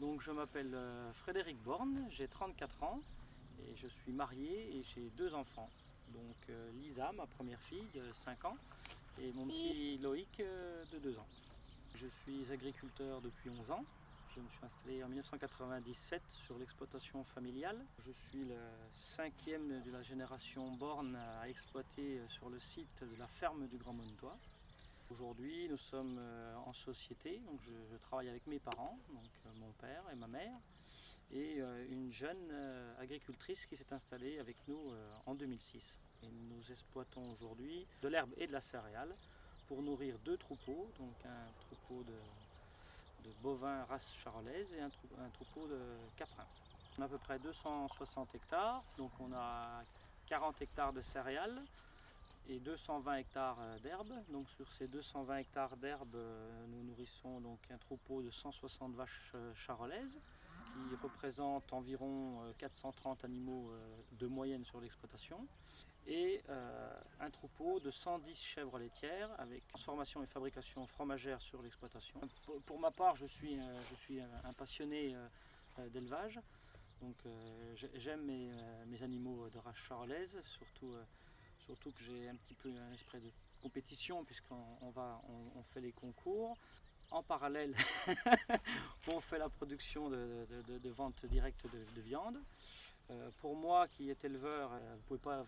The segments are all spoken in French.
Donc je m'appelle Frédéric Borne, j'ai 34 ans et je suis marié et j'ai 2 enfants. Donc Lisa, ma première fille de 5 ans, et mon petit Loïc de 2 ans. Je suis agriculteur depuis 11 ans. Je me suis installé en 1997 sur l'exploitation familiale. Je suis le 5e de la génération Borne à exploiter sur le site de la ferme du Grand Montois. Aujourd'hui, nous sommes en société, donc je travaille avec mes parents, donc mon père et ma mère, et une jeune agricultrice qui s'est installée avec nous en 2006. Et nous exploitons aujourd'hui de l'herbe et de la céréale pour nourrir 2 troupeaux, donc un troupeau de bovins race charolaise et un troupeau de caprins. On a à peu près 260 hectares, donc on a 40 hectares de céréales et 220 hectares d'herbe. Donc sur ces 220 hectares d'herbe, nous nourrissons donc un troupeau de 160 vaches charolaises qui représentent environ 430 animaux de moyenne sur l'exploitation, et un troupeau de 110 chèvres laitières avec transformation et fabrication fromagère sur l'exploitation. Pour ma part, je suis un passionné d'élevage. Donc j'aime mes animaux de race charolaise, surtout que j'ai un petit peu un esprit de compétition puisqu'on fait les concours. En parallèle, on fait la production de vente directe de viande. Pour moi qui est éleveur, vous ne pouvez pas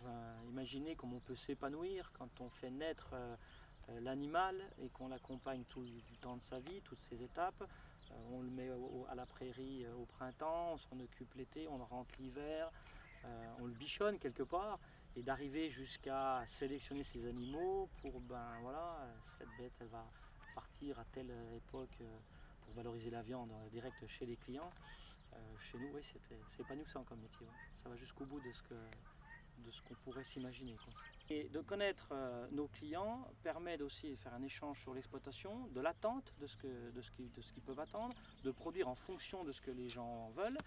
imaginer comment on peut s'épanouir quand on fait naître l'animal et qu'on l'accompagne tout le temps de sa vie, toutes ses étapes. On le met à la prairie au printemps, on s'en occupe l'été, on le rentre l'hiver, on le bichonne quelque part, et d'arriver jusqu'à sélectionner ces animaux pour, cette bête elle va partir à telle époque pour valoriser la viande direct chez les clients. Chez nous, oui, c'est épanouissant comme métier. Ouais. Ça va jusqu'au bout de ce qu'on pourrait s'imaginer. Et de connaître nos clients permet aussi de faire un échange sur l'exploitation, de l'attente de ce qu'ils peuvent attendre, de produire en fonction de ce que les gens veulent.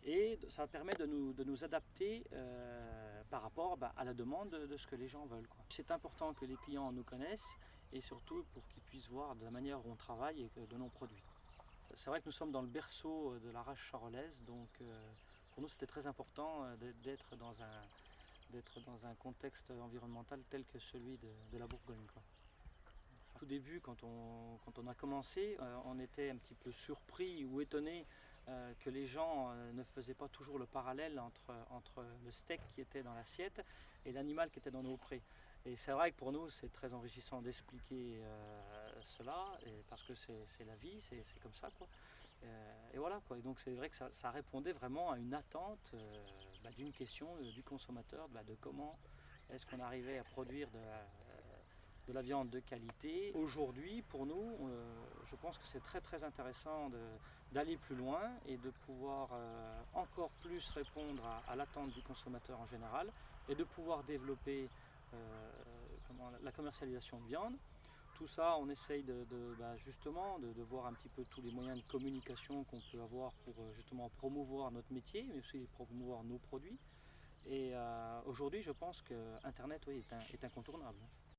Et ça permet de nous adapter par rapport à la demande de ce que les gens veulent. C'est important que les clients nous connaissent et surtout pour qu'ils puissent voir de la manière dont on travaille et de nos produits. C'est vrai que nous sommes dans le berceau de la race charolaise, donc pour nous c'était très important d'être dans un contexte environnemental tel que celui de la Bourgogne. Au tout début, quand on a commencé, on était un petit peu surpris ou étonné que les gens ne faisaient pas toujours le parallèle entre le steak qui était dans l'assiette et l'animal qui était dans nos prés. Et c'est vrai que pour nous c'est très enrichissant d'expliquer cela, parce que c'est la vie, c'est comme ça quoi. Et voilà quoi. Et donc c'est vrai que ça répondait vraiment à une attente d'une question du consommateur, de comment est-ce qu'on arrivait à produire de la viande de qualité. Aujourd'hui, pour nous, je pense que c'est très intéressant d'aller plus loin et de pouvoir encore plus répondre à l'attente du consommateur en général et de pouvoir développer la commercialisation de viande. Tout ça, on essaye justement de voir un petit peu tous les moyens de communication qu'on peut avoir pour justement promouvoir notre métier, mais aussi promouvoir nos produits. Et aujourd'hui, je pense que Internet, oui, est incontournable.